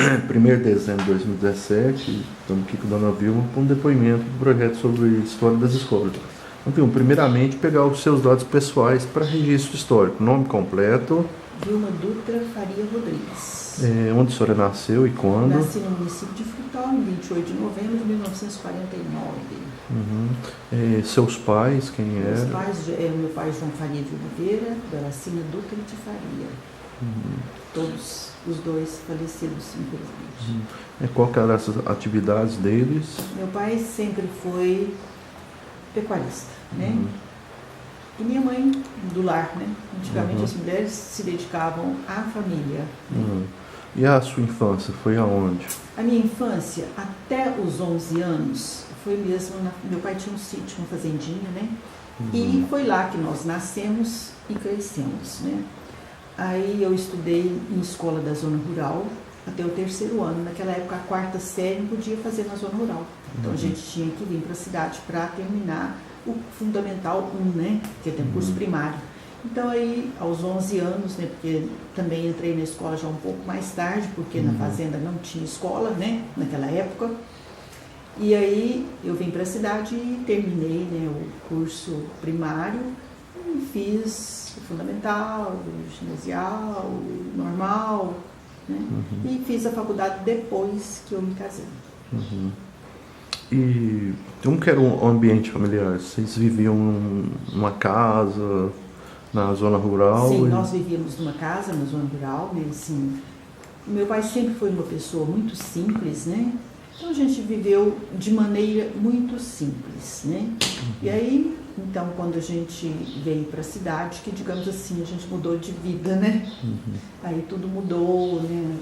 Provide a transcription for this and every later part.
1º de dezembro de 2017, estamos aqui com a dona Vilma para um depoimento do projeto sobre história das escolas. Então, Vilma, primeiramente, pegar os seus dados pessoais para registro histórico. Nome completo. Vilma Dutra Faria Rodrigues. Onde a senhora nasceu e quando? Nasci no município de Frutal, em 28 de novembro de 1949. Seus pais, quem eram? Meus pais, meu pai João Faria de Oliveira, Doracina Dutra de Faria. Todos os dois falecidos, infelizmente. Qual que eram as atividades deles? Meu pai sempre foi pecuarista, né? E minha mãe do lar, né? Antigamente as mulheres se dedicavam à família. Né? E a sua infância foi aonde? A minha infância, até os 11 anos, foi mesmo... Meu pai tinha um sítio, uma fazendinha, né? E foi lá que nós nascemos e crescemos, né? Aí eu estudei em escola da zona rural até o 3º ano. Naquela época, a 4ª série não podia fazer na zona rural. Então a gente tinha que vir para a cidade para terminar o Fundamental 1, né? Que é o curso primário. Então aí, aos 11 anos, né? Porque também entrei na escola já um pouco mais tarde, porque na fazenda não tinha escola, né? Naquela época. E aí eu vim para a cidade e terminei, né, o curso primário e fiz o fundamental, o ginasial, o normal, né? E fiz a faculdade depois que eu me casei. E como que era o ambiente familiar? Vocês viviam numa casa, na zona rural? Sim, nós vivíamos numa casa na zona rural, né? Assim, meu pai sempre foi uma pessoa muito simples, né? Então a gente viveu de maneira muito simples, né? E aí, então, quando a gente veio para a cidade, que digamos assim, a gente mudou de vida, né? Aí tudo mudou, né?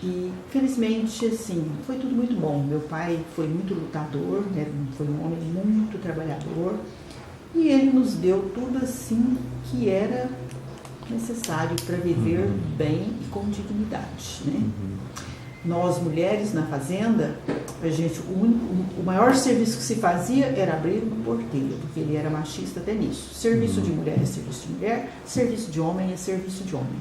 E felizmente, assim, foi tudo muito bom. Meu pai foi muito lutador, né? Foi um homem muito trabalhador. E ele nos deu tudo assim que era necessário para viver bem e com dignidade, né? Nós, mulheres, na fazenda, a gente, o maior serviço que se fazia era abrir uma porteira, porque ele era machista até nisso. Serviço de mulher é serviço de mulher, serviço de homem é serviço de homem.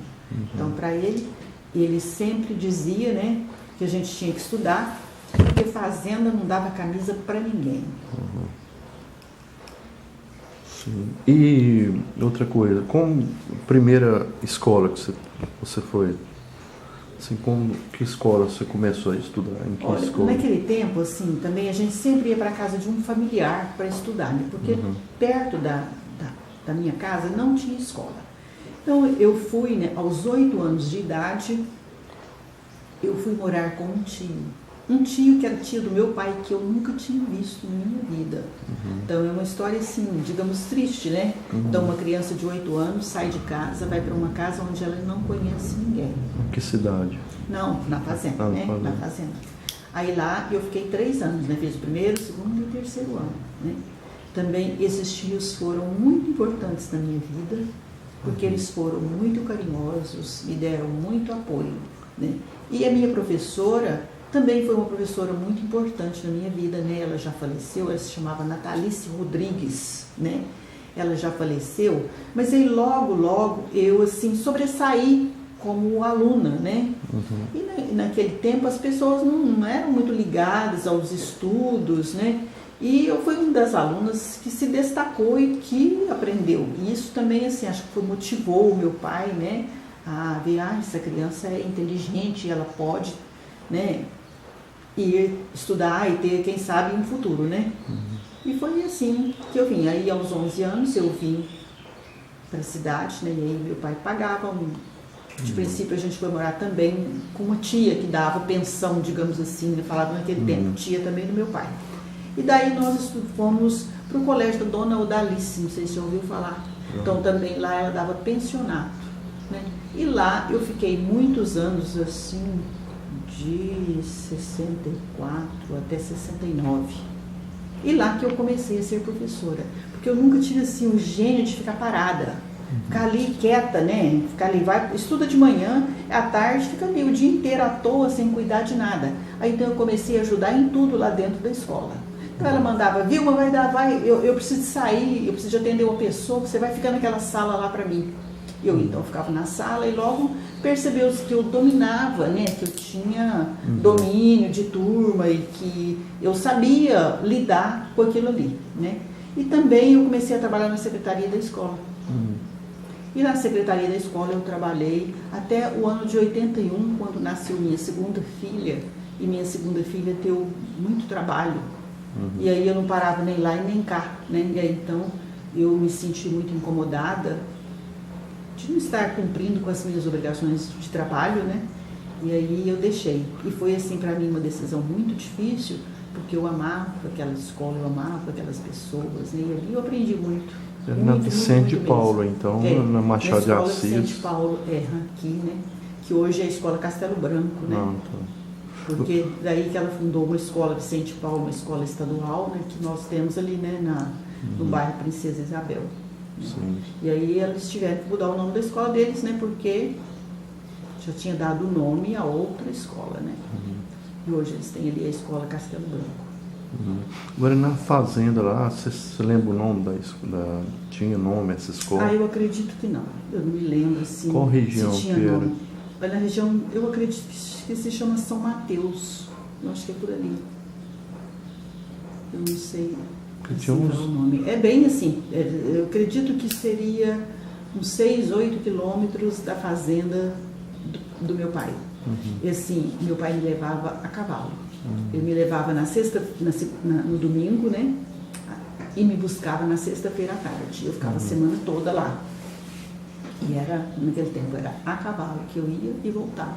Então, para ele sempre dizia, né, que a gente tinha que estudar, porque fazenda não dava camisa para ninguém. Sim. E outra coisa, como primeira escola que você foi? Assim, que escola você começou a estudar? Em que escola? Naquele tempo, assim, também a gente sempre ia para a casa de um familiar para estudar, né? Porque perto da minha casa não tinha escola. Então, eu fui, né, aos 8 anos de idade, eu fui morar com um tio. Um tio que era tio do meu pai, que eu nunca tinha visto em minha vida. Então, é uma história, assim, digamos, triste, né? Então, uma criança de 8 anos sai de casa, vai para uma casa onde ela não conhece ninguém. Que cidade? Não, na fazenda, né? Na fazenda. Aí lá eu fiquei 3 anos, né? Fiz o 1º, 2º e 3º ano, né? Também esses tios foram muito importantes na minha vida, porque eles foram muito carinhosos, me deram muito apoio, né? E a minha professora também foi uma professora muito importante na minha vida, né? Ela já faleceu, ela se chamava Natalice Rodrigues, né? Ela já faleceu, mas aí logo eu, assim, sobressaí como aluna, né? E naquele tempo as pessoas não eram muito ligadas aos estudos, né? E eu fui uma das alunas que se destacou e que aprendeu. E isso também, assim, acho que motivou o meu pai, né? A ver, essa criança é inteligente, ela pode, né, ir estudar e ter, quem sabe, um futuro, né? E foi assim que eu vim. Aí, aos 11 anos, eu vim para a cidade, né? E aí meu pai pagava. De princípio, a gente foi morar também com uma tia que dava pensão, digamos assim, né? Falava naquele tempo, tia também do meu pai. E daí nós fomos para o colégio da Dona Odalice, não sei se você ouviu falar. Então, também lá ela dava pensionato, né? E lá eu fiquei muitos anos, assim, de 64 até 69. E lá que eu comecei a ser professora, porque eu nunca tive, assim, o gênio de ficar parada, ficar ali quieta, né? Ficar ali, estuda de manhã, à tarde fica ali o dia inteiro à toa, sem cuidar de nada. Aí então eu comecei a ajudar em tudo lá dentro da escola. Então ela mandava, Vilma, eu preciso sair, eu preciso atender uma pessoa, você vai ficar naquela sala lá para mim. Eu então ficava na sala e logo percebeu-se que eu dominava, né? Que eu tinha domínio de turma e que eu sabia lidar com aquilo ali, né? E também eu comecei a trabalhar na secretaria da escola. E na secretaria da escola eu trabalhei até o ano de 81, quando nasceu minha segunda filha. E minha segunda filha deu muito trabalho. E aí eu não parava nem lá e nem cá, né? E aí então eu me senti muito incomodada de não estar cumprindo com as minhas obrigações de trabalho, né? E aí eu deixei. E foi assim para mim uma decisão muito difícil, porque eu amava aquela escola, eu amava aquelas pessoas, né? E ali eu aprendi muito. Na Vicente Paulo, então, na Machado de Assis. Vicente Paulo, aqui, né? Que hoje é a Escola Castelo Branco, né? Porque daí que ela fundou uma escola Vicente Paulo, uma escola estadual, né? Que nós temos ali, né? No bairro Princesa Isabel. Sim. E aí eles tiveram que mudar o nome da escola deles, né? Porque já tinha dado o nome a outra escola, né? E hoje eles têm ali a Escola Castelo Branco. Agora na fazenda lá, você lembra o nome tinha nome essa escola? Eu acredito que não. Eu não me lembro assim. Qual região se tinha que era? Nome. Mas na região, eu acredito que se chama São Mateus. Eu acho que é por ali. Eu não sei. Assim, o nome. É bem assim, eu acredito que seria uns 6, 8 quilômetros da fazenda do meu pai. E assim, meu pai me levava a cavalo. Ele me levava na sexta, no domingo, né? E me buscava na sexta-feira à tarde. Eu ficava a semana toda lá. E naquele tempo era a cavalo que eu ia e voltava.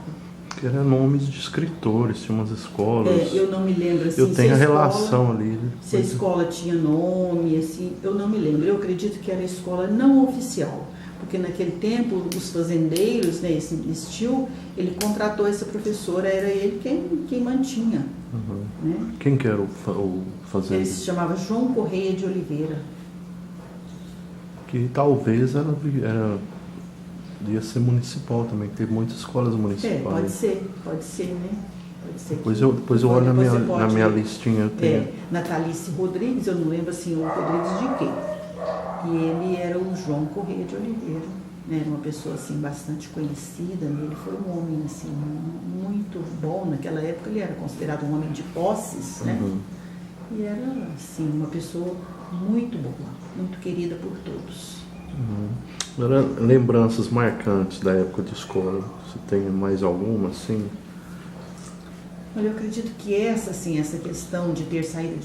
Que eram nomes de escritores, tinha umas escolas. Eu não me lembro assim. Eu tenho a relação ali. Se a escola tinha nome, assim, eu não me lembro. Eu acredito que era escola não oficial. Porque naquele tempo, os fazendeiros, né, esse Estil, ele contratou essa professora, era ele quem mantinha. Né? Quem que era o fazendeiro? Ele se chamava João Correia de Oliveira. Que talvez ia ser municipal também, teve muitas escolas municipais. Pode ser, né? Pode ser. Depois eu olho na minha listinha. Eu tenho. Natalice Rodrigues, eu não lembro assim, o Rodrigues de quê? E ele era o João Correia de Oliveira, né? Uma pessoa assim bastante conhecida, né? Ele foi um homem assim muito bom naquela época, ele era considerado um homem de posses, né? E era assim uma pessoa muito boa, muito querida por todos. Agora, lembranças marcantes da época de escola, você tem mais alguma assim? Eu acredito que essa questão de ter saído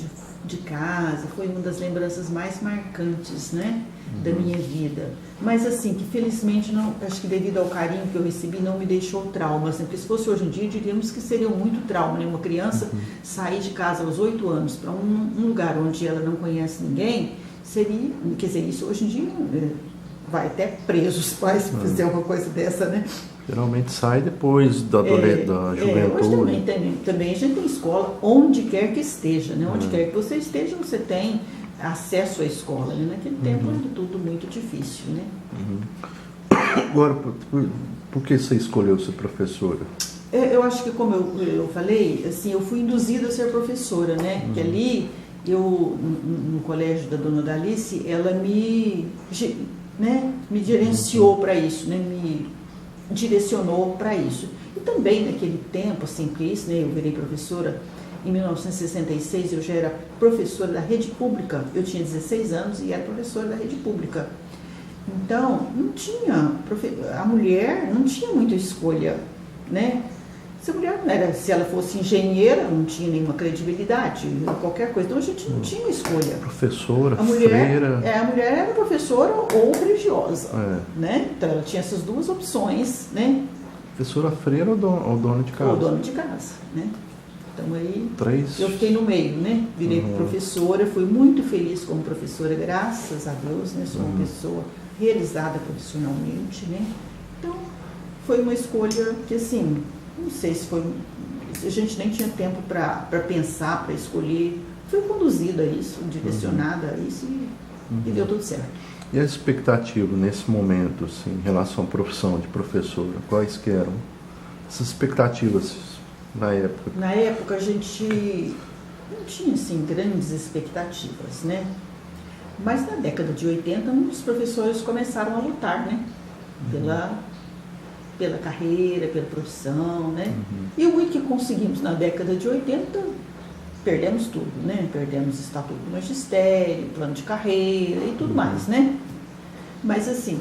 de casa foi uma das lembranças mais marcantes, né, da minha vida. Mas assim, que felizmente, não, acho que devido ao carinho que eu recebi, não me deixou trauma. Assim, porque se fosse hoje em dia, diríamos que seria muito trauma, né? Uma criança sair de casa aos 8 anos para um lugar onde ela não conhece ninguém, seria, quer dizer, isso hoje em dia vai até preso os pais se fizer uma coisa dessa, né? Geralmente sai depois da juventude. Hoje também a gente tem escola onde quer que esteja, né? Onde quer que você esteja, você tem acesso à escola, né? Naquele tempo era tudo muito difícil, né? Agora, por que você escolheu ser professora? Eu acho que, como eu falei, assim, eu fui induzida a ser professora, né? Que ali, no colégio da dona Dalice, ela me gerenciou para isso, né? Me direcionou para isso. E também naquele tempo, assim, porque isso, né? Eu virei professora em 1966, eu já era professora da rede pública. Eu tinha 16 anos e era professora da rede pública. Então, a mulher não tinha muita escolha, né? Se ela fosse engenheira, não tinha nenhuma credibilidade, qualquer coisa. Então, a gente não tinha escolha. Professora, freira. A mulher era professora ou religiosa, né? Então, ela tinha essas duas opções, né? Professora, freira ou dona de casa? Ou dona de casa, né? Então, aí eu fiquei no meio, né? Virei professora, fui muito feliz como professora, graças a Deus, né? Sou uma pessoa realizada profissionalmente, né? Então, foi uma escolha que, assim, não sei se foi... A gente nem tinha tempo para pensar, para escolher. Fui conduzida a isso, direcionada a isso e deu tudo certo. E a expectativa nesse momento, assim, em relação à profissão de professora? Quais que eram essas expectativas na época? Na época, a gente não tinha, assim, grandes expectativas, né? Mas na década de 80, os professores começaram a lutar, né? pela carreira, pela profissão, né? E o muito que conseguimos na década de 80, perdemos tudo, né? Perdemos estatuto do magistério, plano de carreira e tudo mais, né? Mas assim,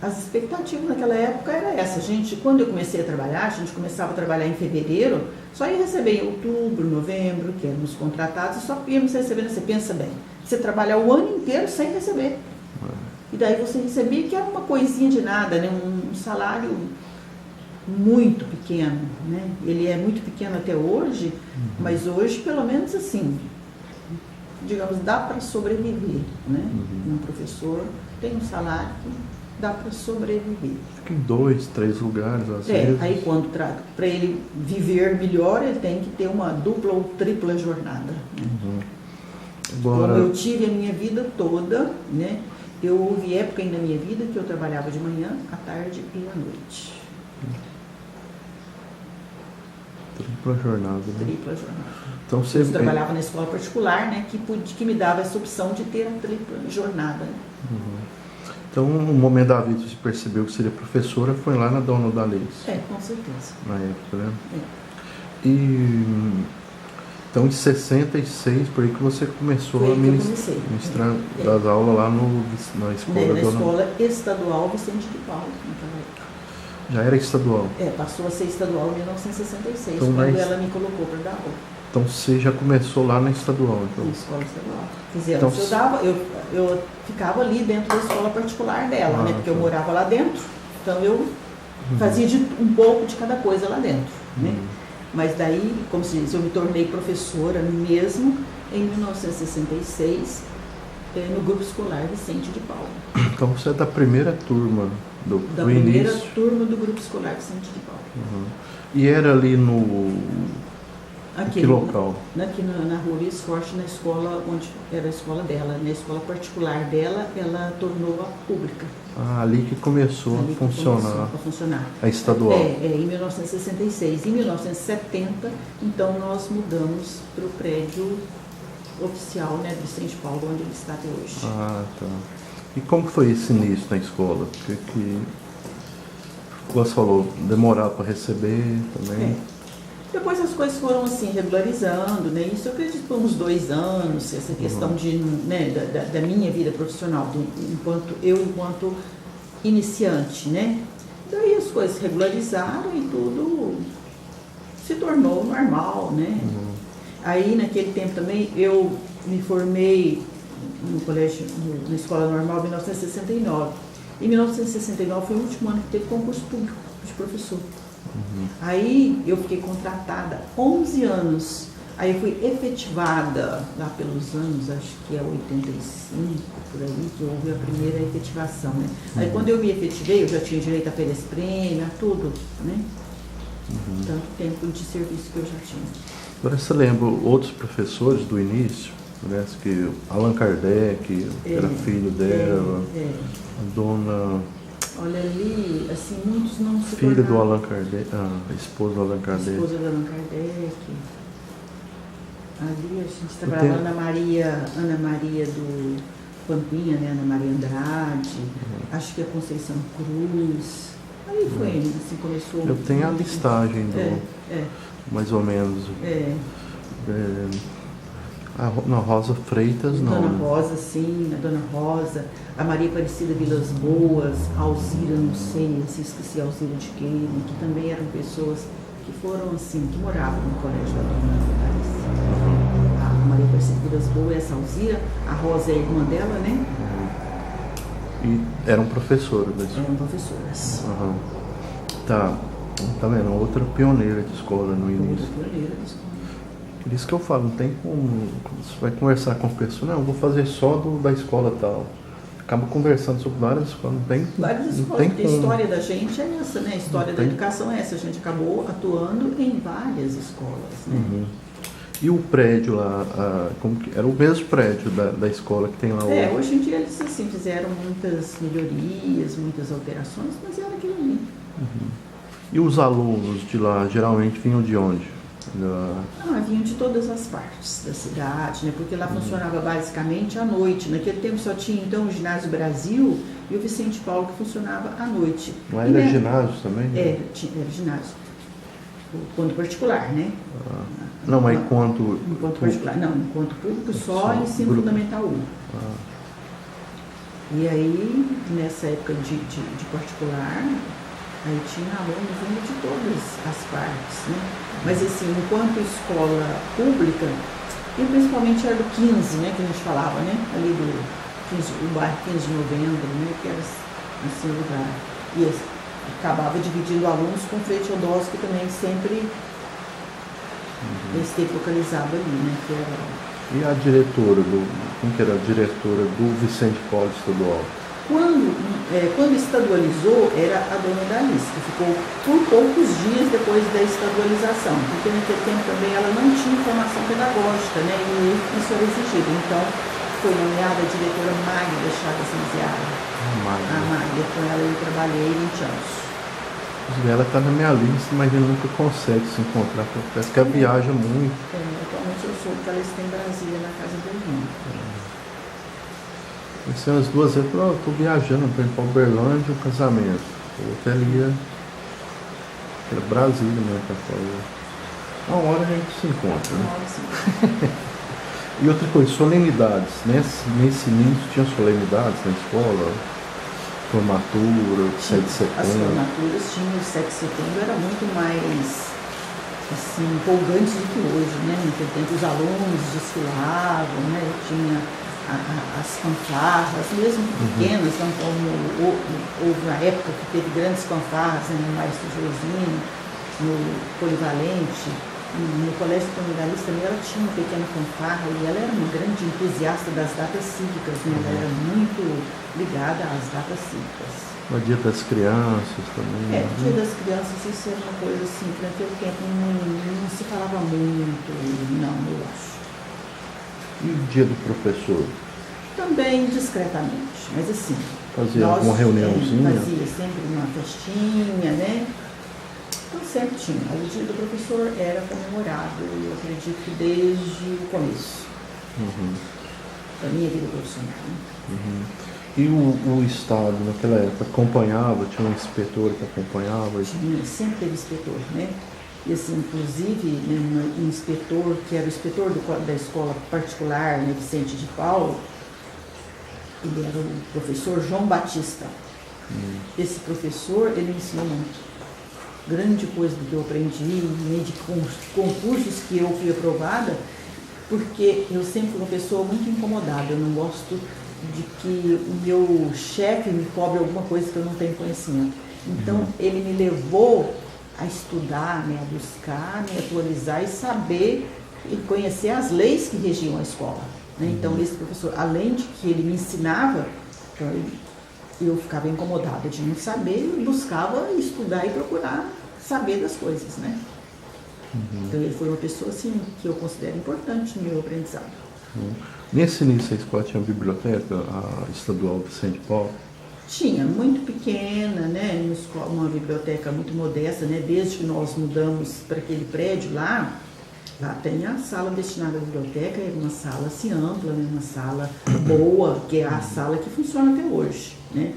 as expectativas naquela época era essa. Quando eu comecei a trabalhar, a gente começava a trabalhar em fevereiro, só ia receber em outubro, novembro, que éramos contratados, e só íamos recebendo. Você pensa bem, você trabalhar o ano inteiro sem receber. E daí você recebia que era uma coisinha de nada, né? Um salário muito pequeno, né? Ele é muito pequeno até hoje, mas hoje, pelo menos assim, digamos, dá para sobreviver, né? Um professor tem um salário que dá para sobreviver. Fica em 2, 3 lugares, às vezes. Aí quando para ele viver melhor, ele tem que ter uma dupla ou tripla jornada. Né? Agora... Como eu tive a minha vida toda, né? Houve época na minha vida que eu trabalhava de manhã, à tarde e à noite. Tripla jornada, né? Tripla jornada. Então, você eu trabalhava na escola particular, né? Que me dava essa opção de ter a tripla jornada. Né? Então, no momento da vida, você percebeu que seria professora, foi lá na Dona Odalys. Com certeza. Na época, né? Então, em 66, por aí que você começou a ministrar das aulas lá na escola. Na escola estadual Vicente de Paulo, naquela época. Já era estadual? Passou a ser estadual em 1966, então, quando ela me colocou para dar aula. Então, você já começou lá na estadual? Então. Na escola estadual. Eu ficava ali dentro da escola particular dela, né? Porque eu morava lá dentro, então eu fazia um pouco de cada coisa lá dentro, né? Mas daí, como se diz, eu me tornei professora mesmo em 1966 no grupo escolar Vicente de Paulo. Então você é da primeira turma do início? Da primeira turma do grupo escolar Vicente de Paulo. E era ali no... Aqui, que local? Aqui na Rua Luiz Forte, na escola onde era a escola dela, na escola particular dela, ela tornou a pública. Ali que começou a funcionar. A estadual. Em 1966. Em 1970, então nós mudamos para o prédio oficial, né, do Vicente Paulo, onde ele está até hoje. Tá. E como foi esse início na escola? Porque você falou, demorar para receber também. Depois as coisas foram assim, regularizando, né? Isso eu acredito por uns 2 anos, essa questão da minha vida profissional, enquanto iniciante, né? Daí as coisas regularizaram e tudo se tornou normal, né? Aí naquele tempo também eu me formei no colégio, na escola normal em 1969. Em 1969 foi o último ano que teve concurso público de professor. Aí eu fiquei contratada 11 anos, aí eu fui efetivada lá pelos anos, acho que é 85, por aí, que houve a primeira efetivação, né? Aí quando eu me efetivei, eu já tinha direito a Pérez Prêmio, a tudo, né? Tanto tempo de serviço que eu já tinha. Agora você lembra outros professores do início? Parece que Allan Kardec era filho dela, a dona... Olha ali, assim, muitos não se filha do Allan Kardec, a esposa do Allan Kardec. Esposa do Allan Kardec. Ali a gente trabalhava Ana Maria do Pampinha, né? Ana Maria Andrade, acho que a Conceição Cruz. Aí foi, assim, começou... Eu tenho a listagem do... mais ou menos. A Rosa Freitas, não. Dona Rosa, sim, a Dona Rosa, a Maria Aparecida Vilas Boas, a Alzira, não sei, esqueci a Alzira de Queiro, que também eram pessoas que foram assim, que moravam no colégio da Dona Aparecida. A Maria Aparecida Vilas Boas, essa Alzira, a Rosa é a irmã dela, né? E eram professoras da escola? Eram professoras. Tá vendo? Outra pioneira de escola no início. Outra pioneira de escola. Por isso que eu falo, não tem como, você vai conversar com a pessoa, não, eu vou fazer só da escola tal. Acaba conversando sobre várias escolas, não tem. Várias escolas, porque a história da gente é essa, né? A história da educação é essa, a gente acabou atuando em várias escolas, né? E o prédio lá, como que, era o mesmo prédio da escola que tem lá hoje? Hoje em dia eles assim, fizeram muitas melhorias, muitas alterações, mas era aquilo ali. E os alunos de lá, geralmente vinham de onde? Vinham de todas as partes da cidade, né? Porque lá funcionava basicamente à noite. Naquele tempo só tinha então o Ginásio Brasil e o Vicente Paulo, que funcionava à noite. Não era ginásio também? Era ginásio. Enquanto particular, né? Não, mas enquanto particular. Não, enquanto público só ensino fundamental 1. E aí, nessa época de particular, aí tinha alunos vindo de todas as partes, né? Mas assim, enquanto escola pública, e principalmente era do 15, né, que a gente falava, né? Ali do 15, o bairro 15 de novembro, né? Que era assim o lugar. E acabava dividindo alunos com Frei Teodósio, que também sempre esteve localizado ali, né? Que era... E a diretora como que era a diretora do Vicente Paulo Estadual? Quando estadualizou, era a dona Dalice, que ficou por poucos dias depois da estadualização, porque naquele tempo também ela não tinha formação pedagógica, né? E isso era exigido. Então, foi nomeada a diretora Magda Chagas Miziara. A Magda, com ela eu trabalhei 20 anos. Ela está na minha lista, mas ele nunca consegue se encontrar, porque parece que ela viaja muito. Atualmente eu soube que ela está em Brasília, na casa do irmão. Assim, umas 2 vezes, eu estou viajando para ir para Uberlândia, o casamento. Outra ali era Brasília, né, para fazer. Uma hora a gente se encontra, né? E outra coisa, solenidades. Nesse início tinha solenidades na escola? Formatura, 7 de setembro. As formaturas tinham, o 7 de setembro era muito mais assim, empolgante do que hoje, né? Naquele tempo os alunos desfilavam, né? Tinha as fanfarras, mesmo pequenas, não como houve uma época que teve grandes fanfarras, né? No Maestro Josino, no Polivalente. No Colégio Comunidade também ela tinha uma pequena fanfarra e ela era uma grande entusiasta das datas cívicas, né? Ela era muito ligada às datas cívicas. O Dia das Crianças também. O Dia das Crianças, isso era uma coisa assim, que naquele tempo não se falava muito, não, eu acho. E o Dia do Professor? Também discretamente, mas assim. Fazia alguma reuniãozinha? Fazia sempre uma festinha, né? Então sempre tinha. O Dia do Professor era comemorado, eu acredito que desde o começo da minha vida profissional. E o Estado, naquela época, acompanhava? Tinha um inspetor que acompanhava? Sempre teve inspetor, né? E assim, inclusive, né, um inspetor, que era o inspetor da escola particular, né, Vicente de Paulo, ele era o professor João Batista. Esse professor, ele me ensinou muito. Grande coisa do que eu aprendi, né, de concursos que eu fui aprovada, porque eu sempre fui uma pessoa muito incomodada. Eu não gosto de que o meu chefe me cobre alguma coisa que eu não tenho conhecimento. Então, ele me levou a estudar, né, a buscar, me atualizar e saber e conhecer as leis que regiam a escola, né? Então, esse professor, além de que ele me ensinava, então, eu ficava incomodada de não saber e buscava estudar e procurar saber das coisas, né? Então, ele foi uma pessoa, assim, que eu considero importante no meu aprendizado. Nesse início, a escola tinha biblioteca, a estadual Vicente Paulo? Tinha, muito pequena, né? Uma biblioteca muito modesta, né? Desde que nós mudamos para aquele prédio lá tem a sala destinada à biblioteca, é uma sala assim ampla, né? Uma sala boa, que é a sala que funciona até hoje, né?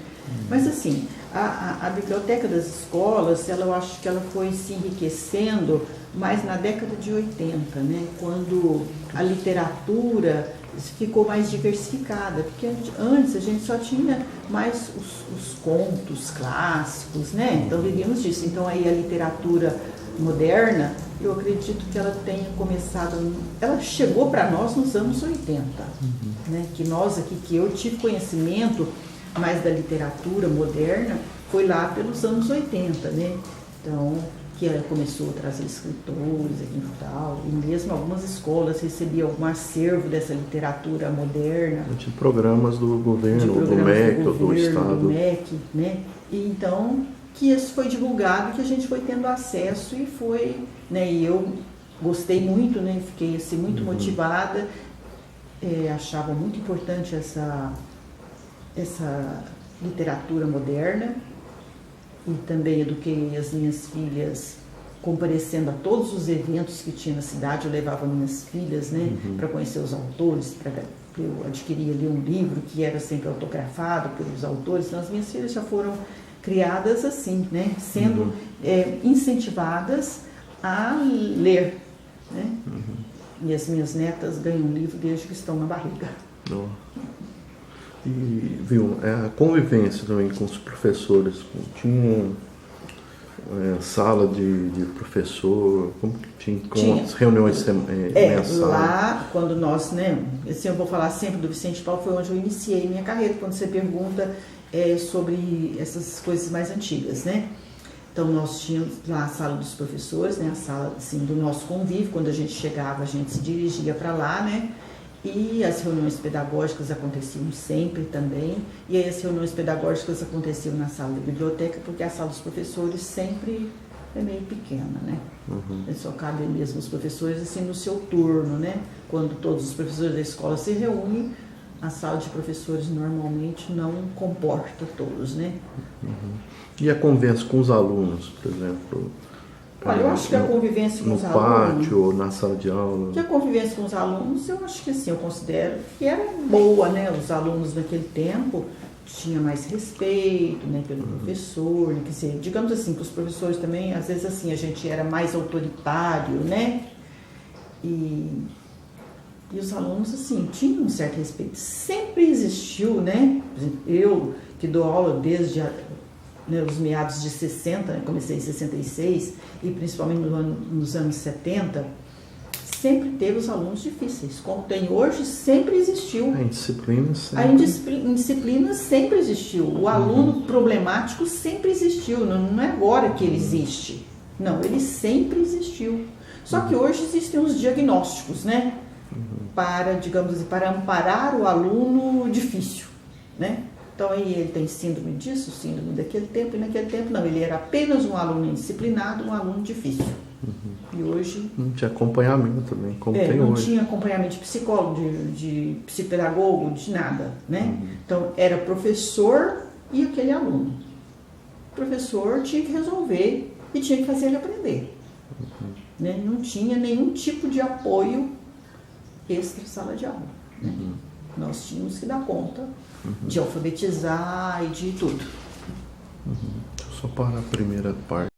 Mas assim, a biblioteca das escolas, eu acho que ela foi se enriquecendo mais na década de 80, né? Quando a literatura ficou mais diversificada, porque antes a gente só tinha mais os contos clássicos, né? Então vivíamos disso. Então aí a literatura moderna, eu acredito que ela tenha começado, ela chegou para nós nos anos 80, né? Que nós aqui, que eu tive conhecimento mais da literatura moderna, foi lá pelos anos 80, né? Então, que ela começou a trazer escritores aqui e tal, e mesmo algumas escolas recebiam algum acervo dessa literatura moderna. De programas do governo, do MEC, ou do Estado. Do MEC, né? E então, que isso foi divulgado, que a gente foi tendo acesso e foi, né? E eu gostei muito, né? Fiquei assim, muito motivada, achava muito importante essa literatura moderna. E também eduquei as minhas filhas comparecendo a todos os eventos que tinha na cidade. Eu levava minhas filhas, né, para conhecer os autores, eu adquiria ali um livro que era sempre autografado pelos autores. Então, as minhas filhas já foram criadas assim, né, sendo incentivadas a ler, né? E as minhas netas ganham um livro desde que estão na barriga. Oh. E, viu, a convivência também com os professores, tinha sala de professor, como que tinha as reuniões mensais? Lá, quando nós, né, assim, eu vou falar sempre do Vicente Paulo, foi onde eu iniciei minha carreira, quando você pergunta sobre essas coisas mais antigas, né? Então, nós tínhamos lá a sala dos professores, né, a sala, assim, do nosso convívio. Quando a gente chegava, a gente se dirigia para lá, né? E as reuniões pedagógicas aconteciam sempre também. E aí as reuniões pedagógicas aconteciam na sala da biblioteca, porque a sala dos professores sempre é meio pequena, né? Só cabe mesmo os professores assim no seu turno, né? Quando todos os professores da escola se reúnem, a sala de professores normalmente não comporta todos, né? E a convivência com os alunos, por exemplo? Olha, eu acho que a convivência com os alunos... No pátio ou na sala de aula? Que a convivência com os alunos, eu acho que assim, eu considero que era boa, né? Os alunos naquele tempo tinham mais respeito, né, pelo professor, quer dizer, digamos assim, que os professores também, às vezes assim, a gente era mais autoritário, né? E os alunos, assim, tinham um certo respeito. Sempre existiu, né? Por exemplo, eu, que dou aula desde os meados de 60, né? Comecei em 66, e principalmente nos anos 70, sempre teve os alunos difíceis. Como tem hoje, sempre existiu. A indisciplina sempre... A indisciplina sempre existiu. O aluno problemático sempre existiu. Não é agora que ele existe. Não, ele sempre existiu. Só que hoje existem os diagnósticos, né? Para, digamos assim, para amparar o aluno difícil, né? Então, aí ele tem síndrome disso, síndrome daquele tempo, e naquele tempo não, ele era apenas um aluno indisciplinado, um aluno difícil. E hoje... Não tinha acompanhamento também, como tem não hoje. Não tinha acompanhamento de psicólogo, de psicopedagogo, de nada, né? Então, era professor e aquele aluno. O professor tinha que resolver e tinha que fazer ele aprender. Né? Não tinha nenhum tipo de apoio extra sala de aula. Né? Nós tínhamos que dar conta de alfabetizar e de tudo. Deixa eu só parar a primeira parte.